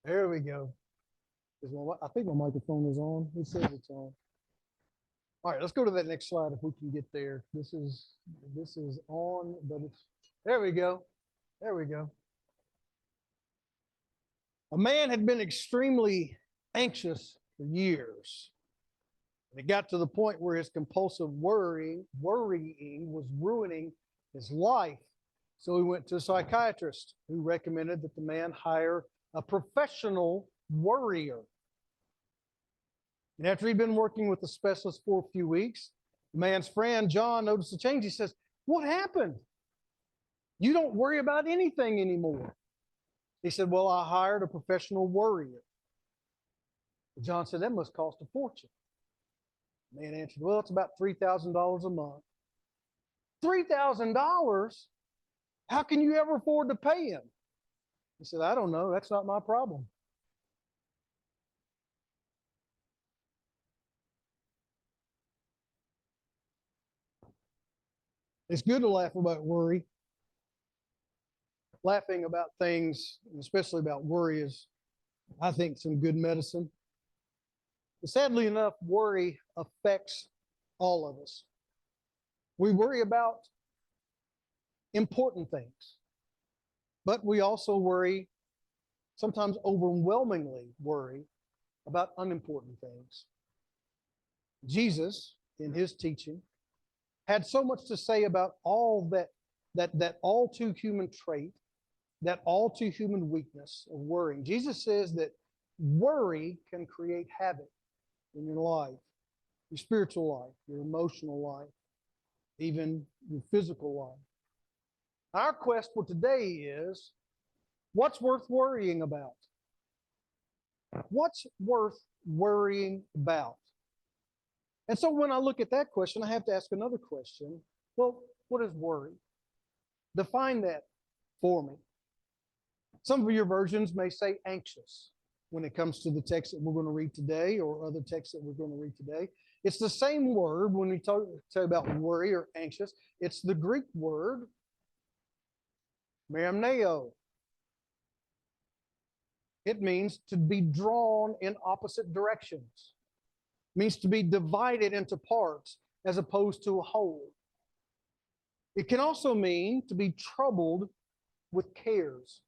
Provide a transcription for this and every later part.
There we go. I think my microphone is on. It says it's on. All right, let's go to that next slide if we can get there. This is on, but it's there we go. There we go. A man had been extremely anxious for years. And it got to the point where his compulsive worrying was ruining his life. So he went to a psychiatrist who recommended that the man hire a professional worrier. And after he'd been working with the specialist for a few weeks, the man's friend, John, noticed a change. He says, "What happened? You don't worry about anything anymore." He said, "Well, I hired a professional worrier." John said, "That must cost a fortune." The man answered, "Well, it's about $3,000 a month." $3,000? How can you ever afford to pay him? He said, "I don't know. That's not my problem." It's good to laugh about worry. Laughing about things, especially about worry, is, I think, some good medicine. But sadly enough, worry affects all of us. We worry about important things, but we also worry, sometimes overwhelmingly worry, about unimportant things. Jesus, in his teaching, had so much to say about all that all too human trait, that all too human weakness of worrying. Jesus says that worry can create havoc in your life, your spiritual life, your emotional life, even your physical life. Our quest for today is, what's worth worrying about? What's worth worrying about? And so when I look at that question, I have to ask another question. Well, what is worry? Define that for me. Some of your versions may say anxious when it comes to the text that we're going to read today or other texts that we're going to read today. It's the same word when we talk about worry or anxious. It's the Greek word merimneo. It means to be drawn in opposite directions. It means to be divided into parts as opposed to a whole. It can also mean to be troubled with cares.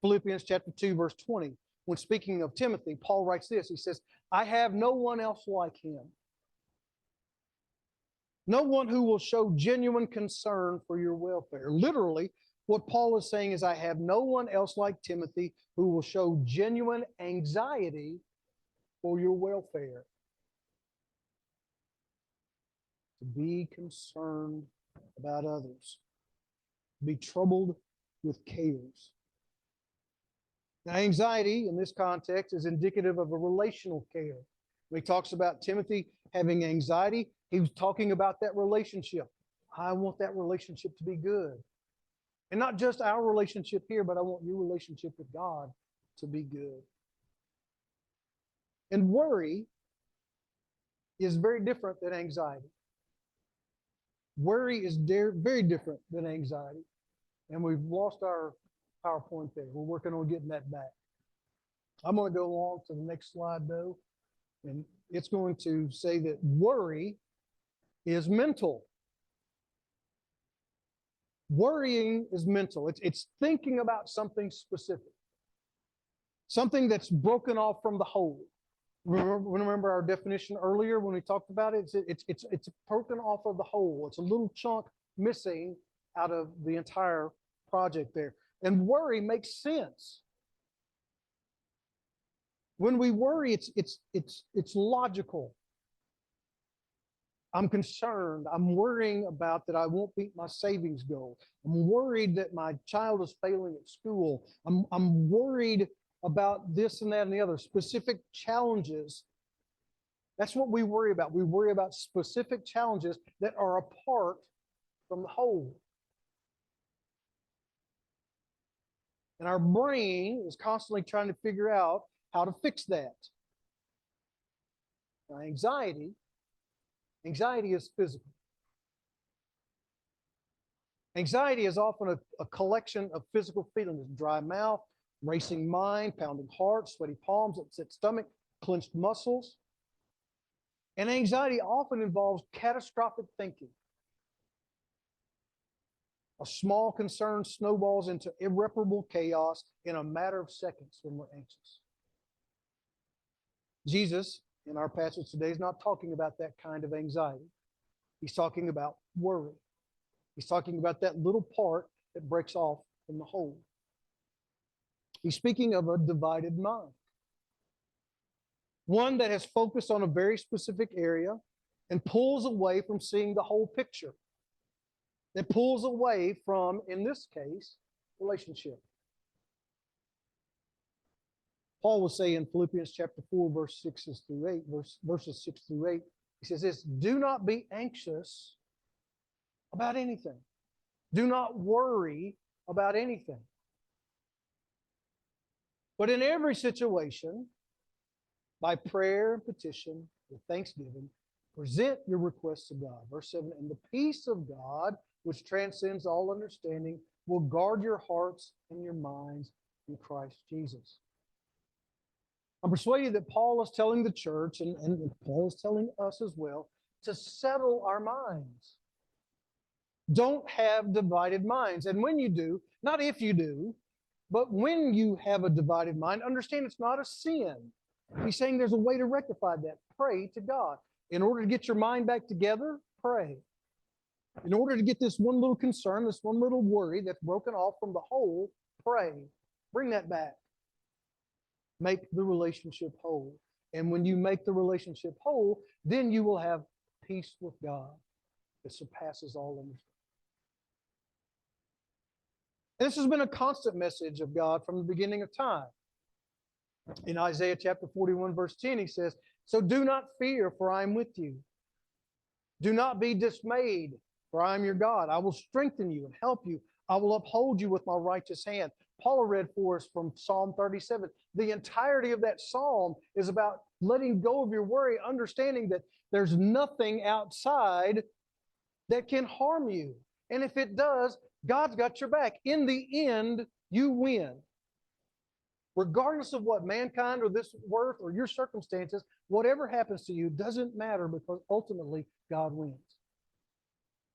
Philippians chapter 2, verse 20, when speaking of Timothy, Paul writes this. He says, "I have no one else like him. No one who will show genuine concern for your welfare." Literally, what Paul is saying is, I have no one else like Timothy who will show genuine anxiety for your welfare. To be concerned about others. Be troubled with cares. Now, anxiety in this context is indicative of a relational care. When he talks about Timothy having anxiety, he was talking about that relationship. I want that relationship to be good. And not just our relationship here, but I want your relationship with God to be good. And worry is very different than anxiety. Worry is very different than anxiety. And we've lost our PowerPoint there. We're working on getting that back. I'm going to go on to the next slide, though, and it's going to say that worry is mental. Worrying is mental. It's thinking about something specific, something that's broken off from the whole. Remember our definition earlier when we talked about it? It's broken off of the whole. It's a little chunk missing out of the entire project there. And worry makes sense. When we worry, it's logical. I'm concerned. I'm worrying about that I won't meet my savings goal. I'm worried that my child is failing at school. I'm worried about this and that and the other, specific challenges. That's what we worry about. We worry about specific challenges that are apart from the whole. And our brain is constantly trying to figure out how to fix that. Now, anxiety is physical. Anxiety is often a collection of physical feelings: dry mouth, racing mind, pounding heart, sweaty palms, upset stomach, clenched muscles. And anxiety often involves catastrophic thinking. A small concern snowballs into irreparable chaos in a matter of seconds when we're anxious. Jesus, in our passage today, is not talking about that kind of anxiety. He's talking about worry. He's talking about that little part that breaks off from the whole. He's speaking of a divided mind. One that has focused on a very specific area and pulls away from seeing the whole picture. That pulls away from, in this case, relationship. Paul will say in Philippians chapter 4, verses 6 through 8, he says this, do not be anxious about anything. Do not worry about anything. But in every situation, by prayer and petition, with thanksgiving, present your requests to God. Verse 7, and the peace of God, which transcends all understanding, will guard your hearts and your minds in Christ Jesus. I'm persuaded that Paul is telling the church, and Paul is telling us as well, to settle our minds. Don't have divided minds. And when you do, not if you do, but when you have a divided mind, understand it's not a sin. He's saying there's a way to rectify that. Pray to God. In order to get your mind back together, pray. In order to get this one little concern, this one little worry that's broken off from the whole, pray. Bring that back. Make the relationship whole. And when you make the relationship whole, then you will have peace with God that surpasses all understanding. This has been a constant message of God from the beginning of time. In Isaiah chapter 41, verse 10, he says, so do not fear, for I am with you. Do not be dismayed, for I am your God. I will strengthen you and help you. I will uphold you with my righteous hand. Paul read for us from Psalm 37. The entirety of that psalm is about letting go of your worry, understanding that there's nothing outside that can harm you. And if it does, God's got your back. In the end, you win. Regardless of what mankind or this earth or your circumstances, whatever happens to you doesn't matter, because ultimately God wins.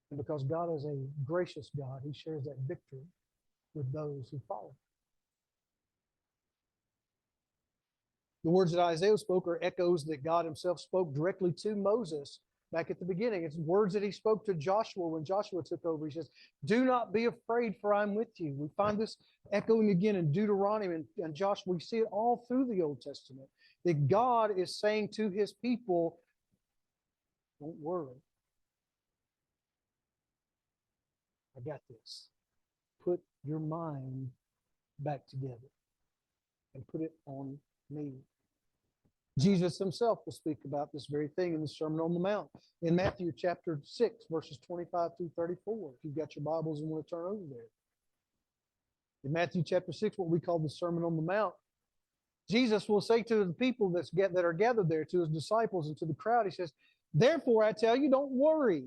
And because God is a gracious God, He shares that victory with those who follow. The words that Isaiah spoke are echoes that God Himself spoke directly to Moses back at the beginning. It's words that He spoke to Joshua when Joshua took over. He says, do not be afraid, for I'm with you. We find this echoing again in Deuteronomy and Joshua. We see it all through the Old Testament, that God is saying to His people, don't worry. I got this. Put your mind back together and put it on me. Jesus Himself will speak about this very thing in the Sermon on the Mount in Matthew chapter 6, verses 25 through 34. If you've got your Bibles and want to turn over there. In Matthew chapter 6, what we call the Sermon on the Mount, Jesus will say to the people that are gathered there, to His disciples and to the crowd, He says, therefore I tell you, don't worry.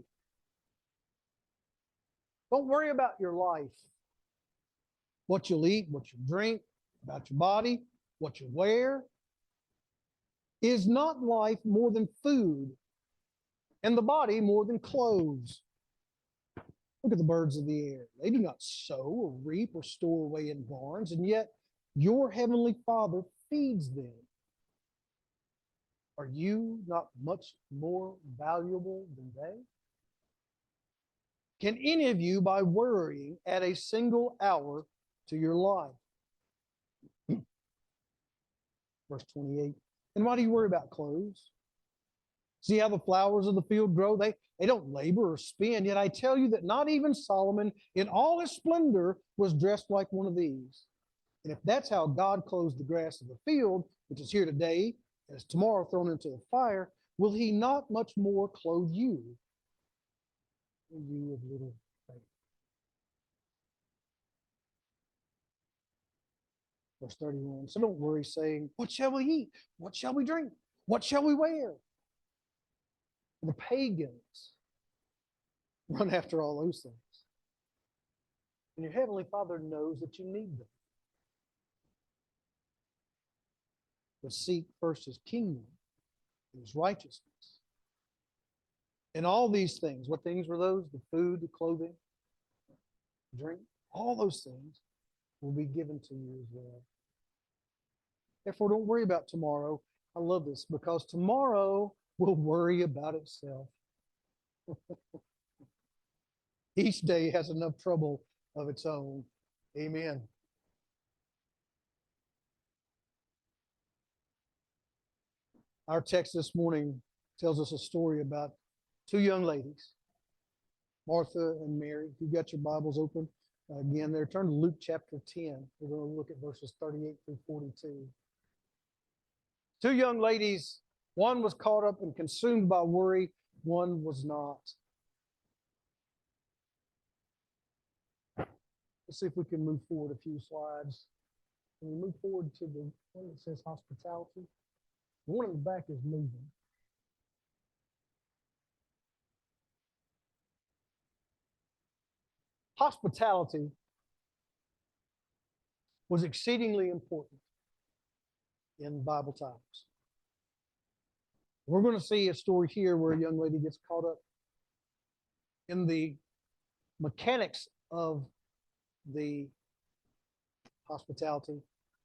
Don't worry about your life. What you'll eat, what you'll drink, about your body, what you wear. Is not life more than food, and the body more than clothes? Look at the birds of the air. They do not sow or reap or store away in barns, and yet your heavenly Father feeds them. Are you not much more valuable than they? Can any of you, by worrying, add a single hour to your life? Verse 28. And why do you worry about clothes? See how the flowers of the field grow? They don't labor or spin. Yet I tell you that not even Solomon in all his splendor was dressed like one of these. And if that's how God clothes the grass of the field, which is here today and is tomorrow thrown into the fire, will He not much more clothe you, you of little faith? Verse 31. So don't worry, saying, what shall we eat? What shall we drink? What shall we wear? The pagans run after all those things. And your heavenly Father knows that you need them. but seek first his kingdom and his righteousness. And all these things, what things were those? The food, the clothing, drink, all those things will be given to you as well. Therefore, don't worry about tomorrow. I love this because tomorrow will worry about itself. Each day has enough trouble of its own. Amen. Our text this morning tells us a story about two young ladies, Martha and Mary. If you've got your Bibles open, again, there, turn to Luke chapter 10. We're going to look at verses 38 through 42. Two young ladies, one was caught up and consumed by worry, one was not. Let's see if we can move forward a few slides. Can we move forward to the one that says hospitality? The one in the back is moving. Hospitality was exceedingly important in Bible times. We're going to see a story here where a young lady gets caught up in the mechanics of the hospitality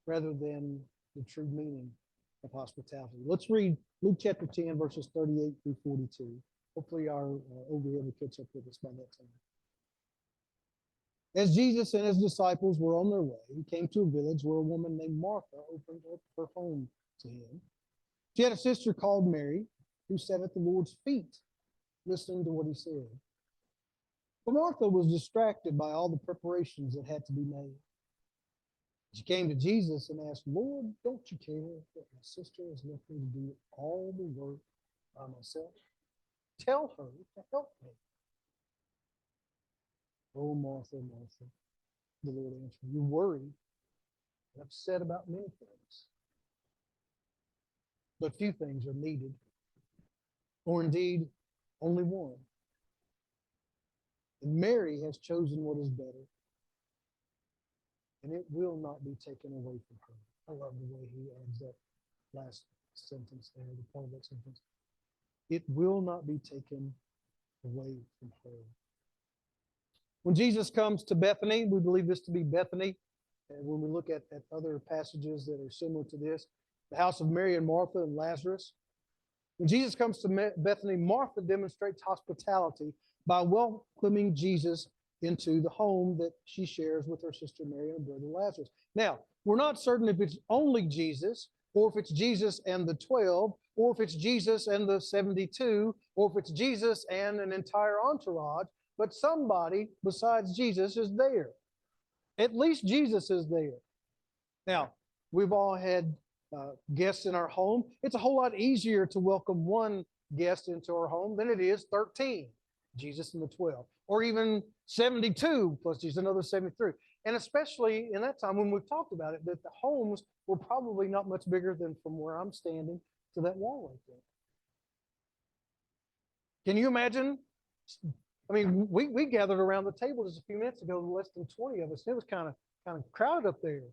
rather than the true meaning of hospitality. Let's read Luke chapter 10, verses 38 through 42. Hopefully our overhead will catch up with us by that time. As Jesus and his disciples were on their way, he came to a village where a woman named Martha opened up her home to him. She had a sister called Mary who sat at the Lord's feet, listening to what he said. But Martha was distracted by all the preparations that had to be made. She came to Jesus and asked, Lord, don't you care that my sister has left me to do all the work by myself? Tell her to help me. Oh, Martha, Martha, the Lord answered, you're worried and upset about many things. But few things are needed, or indeed only one. And Mary has chosen what is better, and it will not be taken away from her. I love the way he adds that last sentence there, the part of that sentence. It will not be taken away from her. When Jesus comes to Bethany, we believe this to be Bethany. And when we look at other passages that are similar to this, the house of Mary and Martha and Lazarus. When Jesus comes to Bethany, Martha demonstrates hospitality by welcoming Jesus into the home that she shares with her sister Mary and her brother Lazarus. Now, we're not certain if it's only Jesus, or if it's Jesus and the 12, or if it's Jesus and the 72, or if it's Jesus and an entire entourage, but somebody besides Jesus is there. At least Jesus is there. Now, we've all had guests in our home. It's a whole lot easier to welcome one guest into our home than it is 13, Jesus and the 12, or even 72 plus Jesus, another 73. And especially in that time when we've talked about it, that the homes were probably not much bigger than from where I'm standing to that wall right there. Can you imagine? I mean, we gathered around the table just a few minutes ago, less than 20 of us. It was kind of crowded up there.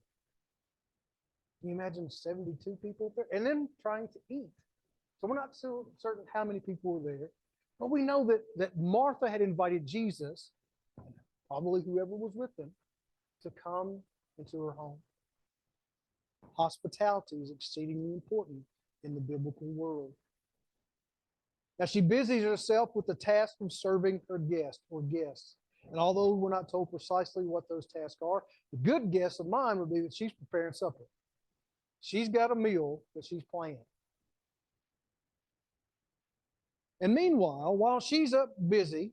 Can you imagine 72 people up there? And then trying to eat. So we're not so certain how many people were there. But we know that Martha had invited Jesus, probably whoever was with them, to come into her home. Hospitality is exceedingly important in the biblical world. Now, she busies herself with the task of serving her guest or guests. And although we're not told precisely what those tasks are, the good guess of mine would be that she's preparing supper. She's got a meal that she's planning. And meanwhile, while she's up busy,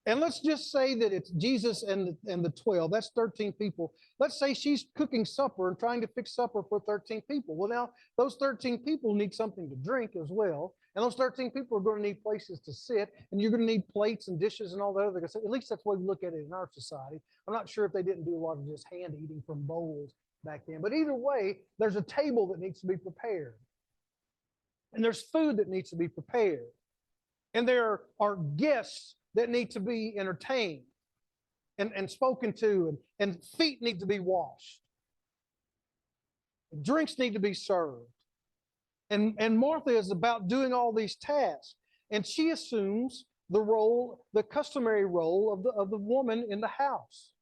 and let's just say that it's Jesus and the 12, that's 13 people. Let's say she's cooking supper and trying to fix supper for 13 people. Well, now, those 13 people need something to drink as well. And those 13 people are going to need places to sit, and you're going to need plates and dishes and all that other stuff. At least that's the way we look at it in our society. I'm not sure if they didn't do a lot of just hand eating from bowls back then. But either way, there's a table that needs to be prepared. And there's food that needs to be prepared. And there are guests that need to be entertained and spoken to, and feet need to be washed. Drinks need to be served. And Martha is about doing all these tasks. And she assumes the role, the customary role of the woman in the house.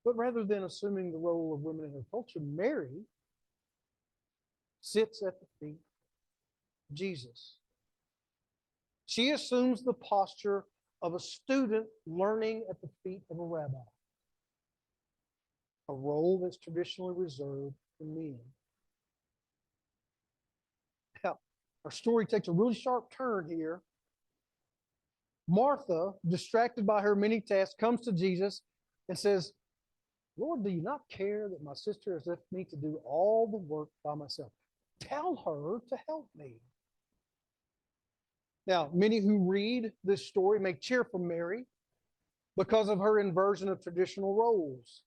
But rather than assuming the role of women in her culture, Mary sits at the feet of Jesus. She assumes the posture of a student learning at the feet of a rabbi, a role that's traditionally reserved for men. Now, our story takes a really sharp turn here. Martha, distracted by her many tasks, comes to Jesus and says, Lord, do you not care that my sister has left me to do all the work by myself? Tell her to help me. Now, many who read this story may cheer for Mary because of her inversion of traditional roles.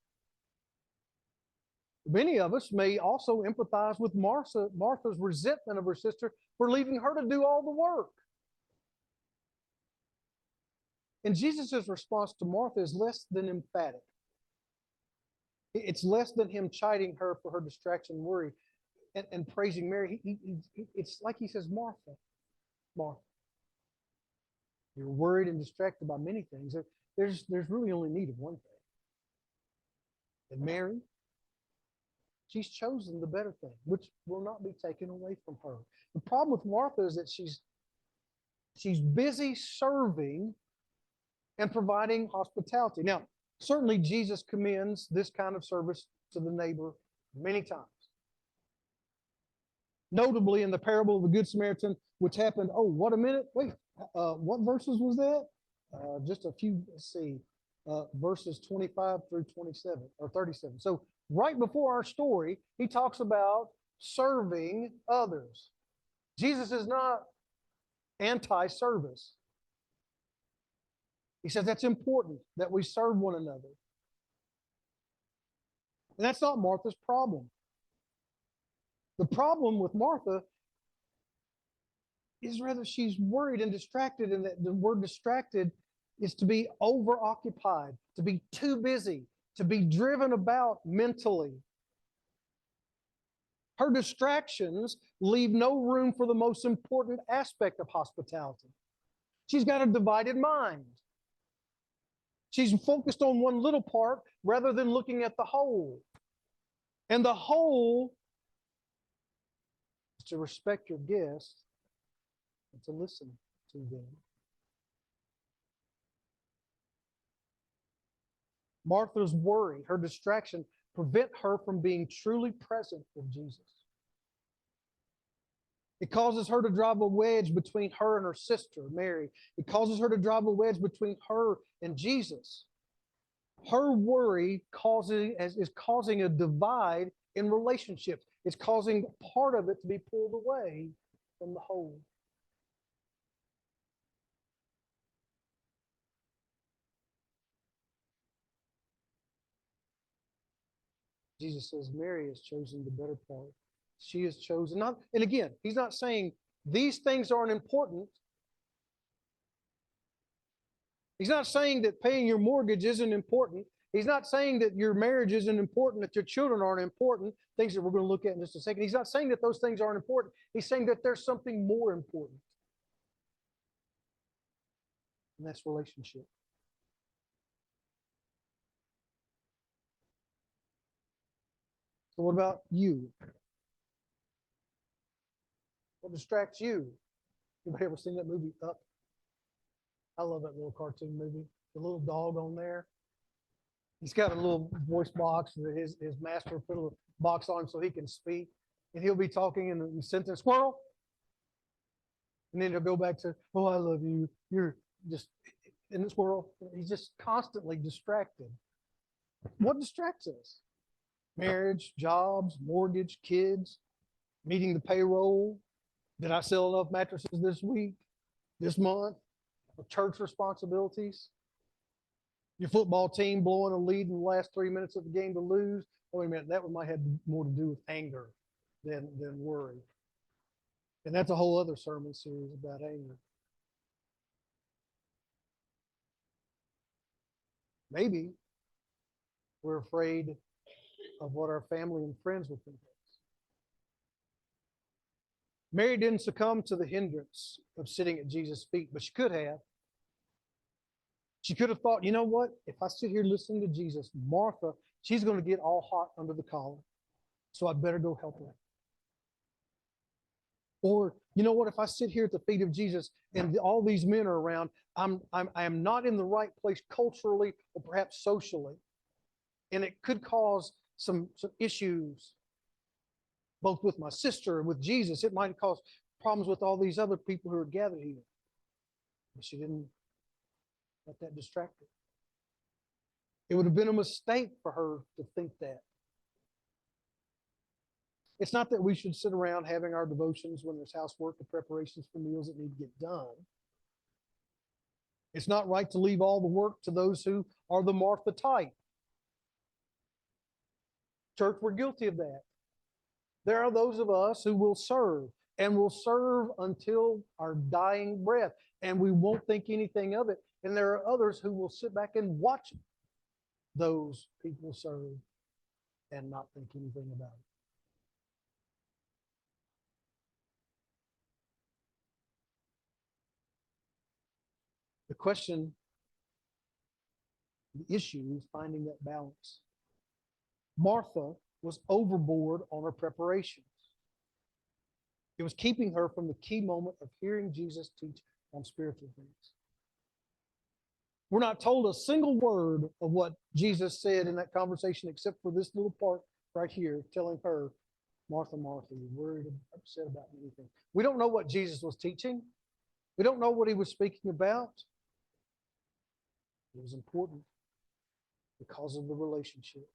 Many of us may also empathize with Martha's resentment of her sister for leaving her to do all the work. And Jesus' response to Martha is less than emphatic. It's less than him chiding her for her distraction and worry and praising Mary. It's like he says, Martha, Martha, you're worried and distracted by many things. There's really only need of one thing. And Mary, she's chosen the better thing, which will not be taken away from her. The problem with Martha is that she's busy serving and providing hospitality. Now, certainly Jesus commends this kind of service to the neighbor many times. Notably in the parable of the Good Samaritan, which happened, what a minute, wait, what verses was that? Just a few, let's see, verses 25 through 27, or 37. So right before our story, he talks about serving others. Jesus is not anti-service. He says that's important that we serve one another. And that's not Martha's problem. The problem with Martha is rather she's worried and distracted, and that the word distracted is to be overoccupied, to be too busy, to be driven about mentally. Her distractions leave no room for the most important aspect of hospitality. She's got a divided mind. She's focused on one little part rather than looking at the whole. And the whole is to respect your guests and to listen to them. Martha's worry, her distraction, prevent her from being truly present with Jesus. It causes her to drive a wedge between her and her sister, Mary. It causes her to drive a wedge between her and Jesus. Her worry is causing a divide in relationships. It's causing part of it to be pulled away from the whole. Jesus says Mary has chosen the better part. She has chosen not, and again, he's not saying these things aren't important. He's not saying that paying your mortgage isn't important. He's not saying that your marriage isn't important, that your children aren't important, things that we're going to look at in just a second. He's not saying that those things aren't important. He's saying that there's something more important. And that's relationship. So what about you? What distracts you? Anybody ever seen that movie Up? I love that little cartoon movie. The little dog on there. He's got a little voice box that his master put a little box on him so he can speak. And he'll be talking in the sentence, squirrel. And then he'll go back to, oh, I love you. You're just in the squirrel. He's just constantly distracted. What distracts us? Marriage, jobs, mortgage, kids, meeting the payroll. Did I sell enough mattresses this week, this month? Church responsibilities. Your football team blowing a lead in the last 3 minutes of the game to lose. Wait a minute, that might have more to do with anger than worry. And that's a whole other sermon series about anger. Maybe we're afraid of what our family and friends would think of us. Mary didn't succumb to the hindrance of sitting at Jesus' feet, but she could have. She could have thought, you know what? If I sit here listening to Jesus, Martha, she's going to get all hot under the collar. So I better go help her. Or, you know what? If I sit here at the feet of Jesus and all these men are around, I am not in the right place culturally or perhaps socially. And it could cause some issues, both with my sister and with Jesus. It might cause problems with all these other people who are gathered here. But she didn't let that distract her. It would have been a mistake for her to think that. It's not that we should sit around having our devotions when there's housework or preparations for meals that need to get done. It's not right to leave all the work to those who are the Martha type. Church, we're guilty of that. There are those of us who will serve and will serve until our dying breath, and we won't think anything of it. And there are others who will sit back and watch those people serve and not think anything about it. The question, the issue is finding that balance. Martha was overboard on her preparations. It was keeping her from the key moment of hearing Jesus teach on spiritual things. We're not told a single word of what Jesus said in that conversation except for this little part right here telling her, Martha, Martha, you're worried and upset about anything. We don't know what Jesus was teaching. We don't know what he was speaking about. It was important because of the relationship.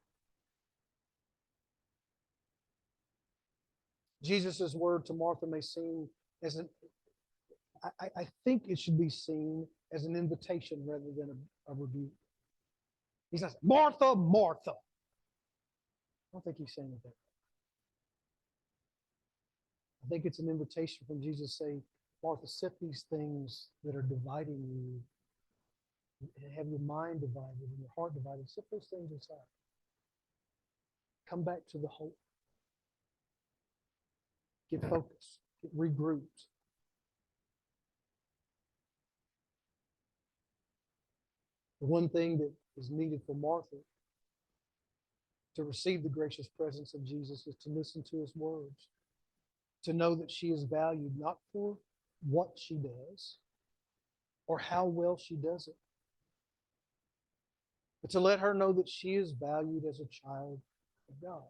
Jesus' word to Martha may seem as I think it should be seen as an invitation rather than a rebuke. He's not saying, Martha, Martha. I don't think he's saying it that way. I think it's an invitation from Jesus saying, Martha, set these things that are dividing you and have your mind divided and your heart divided. Set those things aside. Come back to the hope. Get focused. Get regrouped. The one thing that is needed for Martha to receive the gracious presence of Jesus is to listen to his words, to know that she is valued not for what she does or how well she does it, but to let her know that she is valued as a child of God.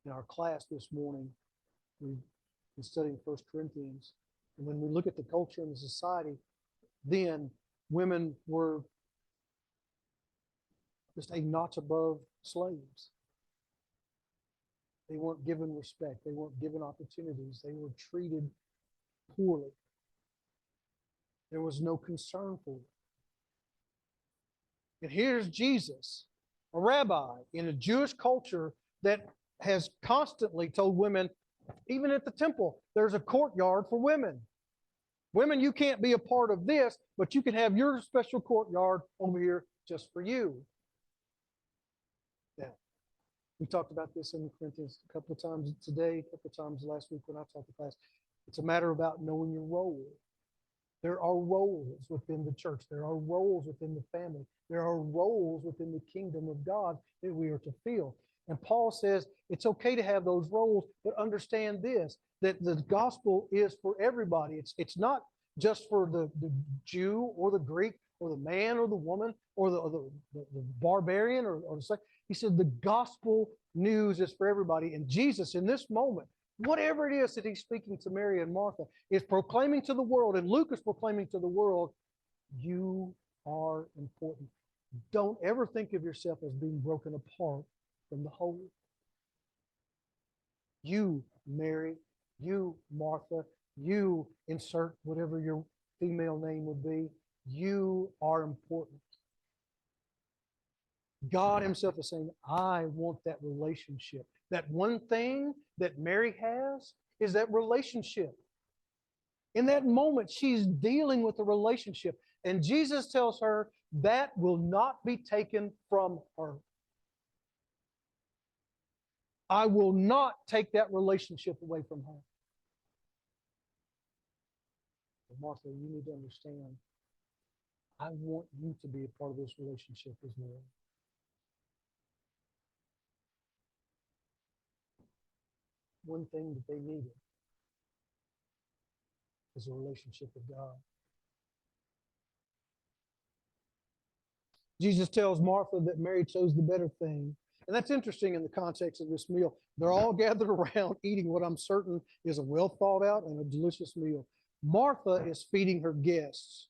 In our class this morning, we've been studying 1 Corinthians, and when we look at the culture and the society, then women were just a notch above slaves. They weren't given respect. They weren't given opportunities. They were treated poorly. There was no concern for them. And here's Jesus, a rabbi in a Jewish culture that has constantly told women, even at the temple, there's a courtyard for women. Women, you can't be a part of this, but you can have your special courtyard over here just for you. Now, we talked about this in Corinthians a couple of times today, a couple of times last week when I taught the class. It's a matter about knowing your role. There are roles within the church. There are roles within the family. There are roles within the kingdom of God that we are to fill. And Paul says it's okay to have those roles, but understand this, that the gospel is for everybody. It's not just for the Jew or the Greek or the man or the woman or the barbarian or the secular. He said the gospel news is for everybody. And Jesus, in this moment, whatever it is that he's speaking to Mary and Martha, is proclaiming to the world, and Luke is proclaiming to the world, you are important. Don't ever think of yourself as being broken apart from the whole. You, Mary, you, Martha, you, insert whatever your female name would be, you are important. God himself is saying, I want that relationship. That one thing that Mary has is that relationship. In that moment, she's dealing with a relationship. And Jesus tells her that will not be taken from her. I will not take that relationship away from her. But Martha, you need to understand, I want you to be a part of this relationship as well. One thing that they needed is a relationship with God. Jesus tells Martha that Mary chose the better thing. And that's interesting in the context of this meal. They're all gathered around eating what I'm certain is a well thought out and a delicious meal. Martha is feeding her guests.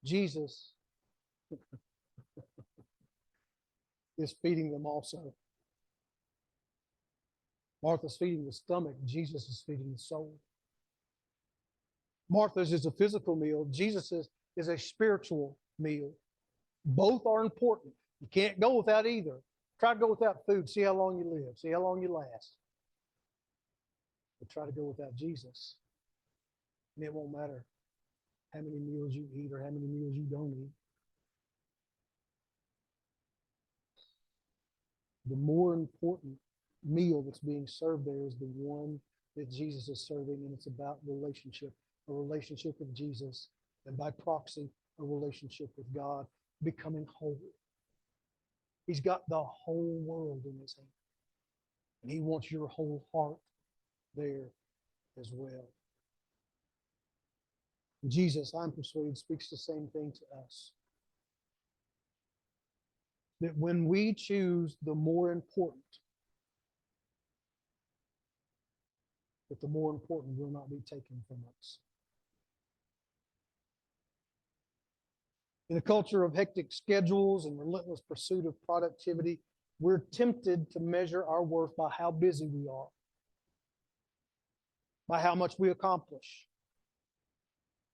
Jesus is feeding them also. Martha's feeding the stomach. Jesus is feeding the soul. Martha's is a physical meal. Jesus is a spiritual meal. Both are important. You can't go without either. Try to go without food. See how long you live. See how long you last. But try to go without Jesus. And it won't matter how many meals you eat or how many meals you don't eat. The more important meal that's being served there is the one that Jesus is serving, and it's about relationship, a relationship with Jesus, and by proxy, a relationship with God, becoming whole. He's got the whole world in his hand, and he wants your whole heart there as well. Jesus, I'm persuaded, speaks the same thing to us. That when we choose the more important, that the more important will not be taken from us. In a culture of hectic schedules and relentless pursuit of productivity, we're tempted to measure our worth by how busy we are, by how much we accomplish,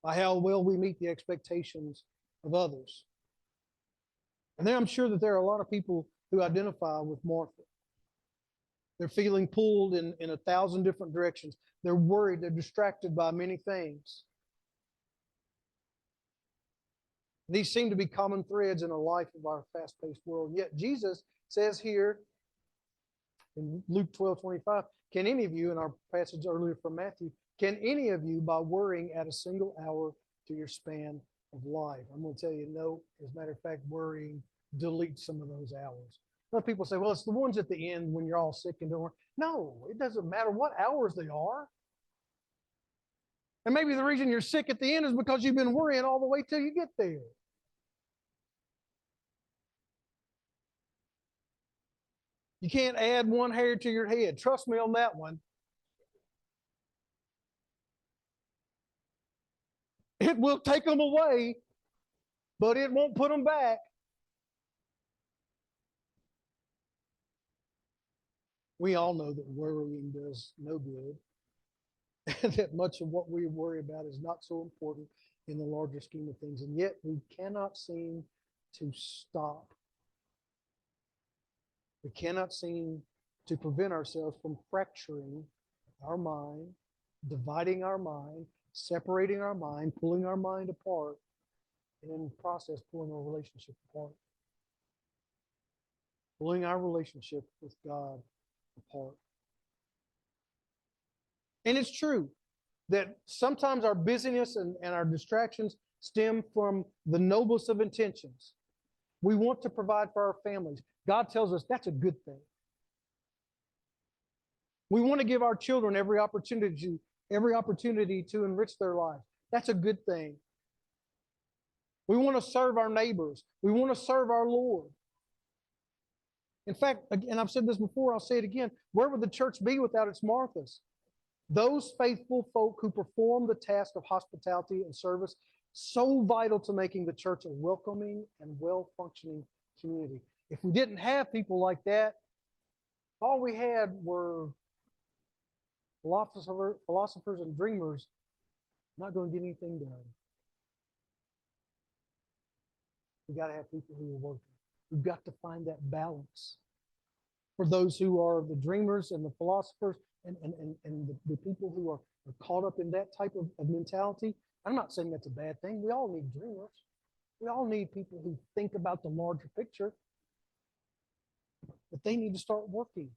by how well we meet the expectations of others. And then I'm sure that there are a lot of people who identify with Martha. They're feeling pulled in 1,000 different directions. They're worried. They're distracted by many things. These seem to be common threads in a life of our fast-paced world. Yet Jesus says here in Luke 12:25, can any of you, in our passage earlier from Matthew, can any of you, by worrying, add a single hour to your span of life? I'm going to tell you, no. As a matter of fact, worrying deletes some of those hours. A lot of people say, well, it's the ones at the end when you're all sick and don't work. No, it doesn't matter what hours they are. And maybe the reason you're sick at the end is because you've been worrying all the way till you get there. You can't add one hair to your head. Trust me on that one. It will take them away, but it won't put them back. We all know that worrying does no good, and that much of what we worry about is not so important in the larger scheme of things. And yet we cannot seem to stop. We cannot seem to prevent ourselves from fracturing our mind, dividing our mind, separating our mind, pulling our mind apart, and in the process, pulling our relationship apart. Pulling our relationship with God apart. And it's true that sometimes our busyness and our distractions stem from the noblest of intentions. We want to provide for our families. God tells us that's a good thing. We want to give our children every opportunity to enrich their lives. That's a good thing. We want to serve our neighbors. We want to serve our Lord. In fact, and I've said this before, I'll say it again, where would the church be without its Marthas? Those faithful folk who perform the task of hospitality and service, so vital to making the church a welcoming and well-functioning community. If we didn't have people like that, all we had were philosophers and dreamers not going to get anything done. We've got to have people who are working. We've got to find that balance. For those who are the dreamers and the philosophers and the people who are caught up in that type of mentality, I'm not saying that's a bad thing. We all need dreamers. We all need people who think about the larger picture. but they need to start working.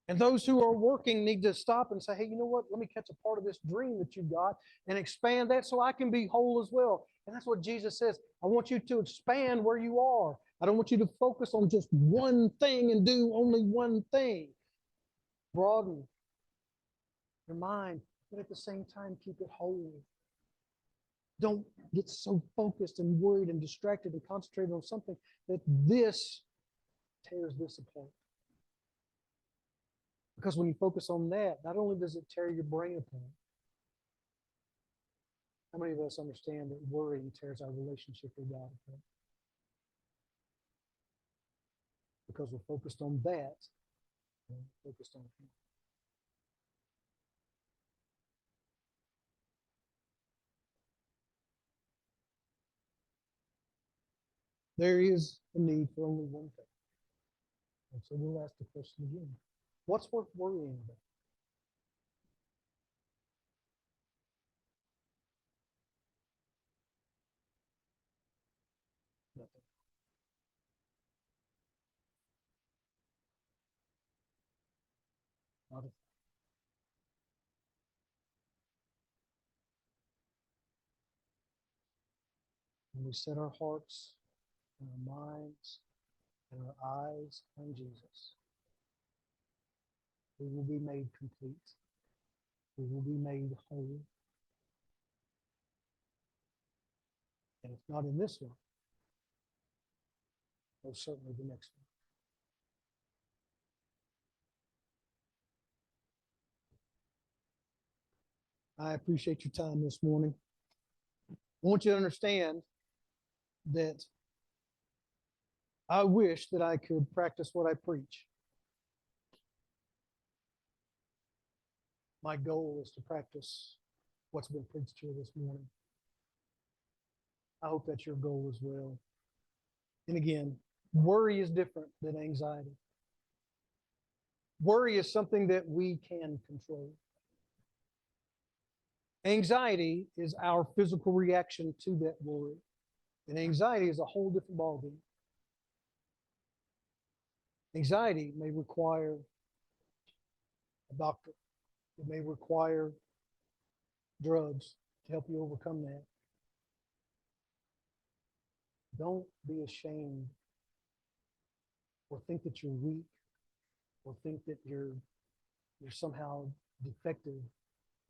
And those who are working need to stop and say, hey, you know what? Let me catch a part of this dream that you've got and expand that so I can be whole as well. And that's what Jesus says. I want you to expand where you are. I don't want you to focus on just one thing and do only one thing. Broaden your mind, but at the same time, keep it whole. Don't get so focused and worried and distracted and concentrated on something that this tears this apart. Because when you focus on that, not only does it tear your brain apart, how many of us understand that worrying tears our relationship with God apart? Because we're focused on that, and focused on Him. There is a need for only one thing. And so we'll ask the question again. What's worth worrying about? Nothing. Not a thing. When we set our hearts and our minds and our eyes on Jesus, we will be made complete. We will be made whole. And if not in this one, most certainly the next one. I appreciate your time this morning. I want you to understand that I wish that I could practice what I preach. My goal is to practice what's been preached here this morning. I hope that's your goal as well. And again, worry is different than anxiety. Worry is something that we can control. Anxiety is our physical reaction to that worry. And anxiety is a whole different ballgame. Anxiety may require a doctor. It may require drugs to help you overcome that. Don't be ashamed or think that you're weak or think that you're somehow defective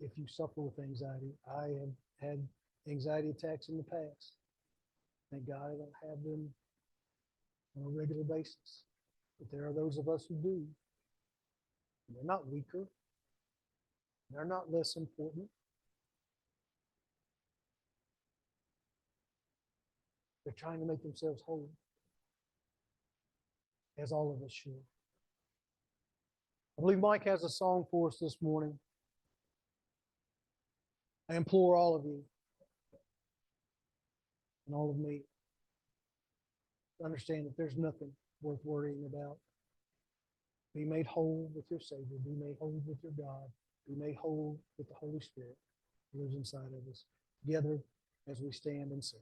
if you suffer with anxiety. I have had anxiety attacks in the past. Thank God I don't have them on a regular basis. But there are those of us who do. And they're not weaker. They're not less important. They're trying to make themselves whole, as all of us should. I believe Mike has a song for us this morning. I implore all of you and all of me to understand that there's nothing worth worrying about. Be made whole with your Savior. Be made whole with your God. Be made who with the Holy Spirit who lives inside of us. Together as we stand and sing.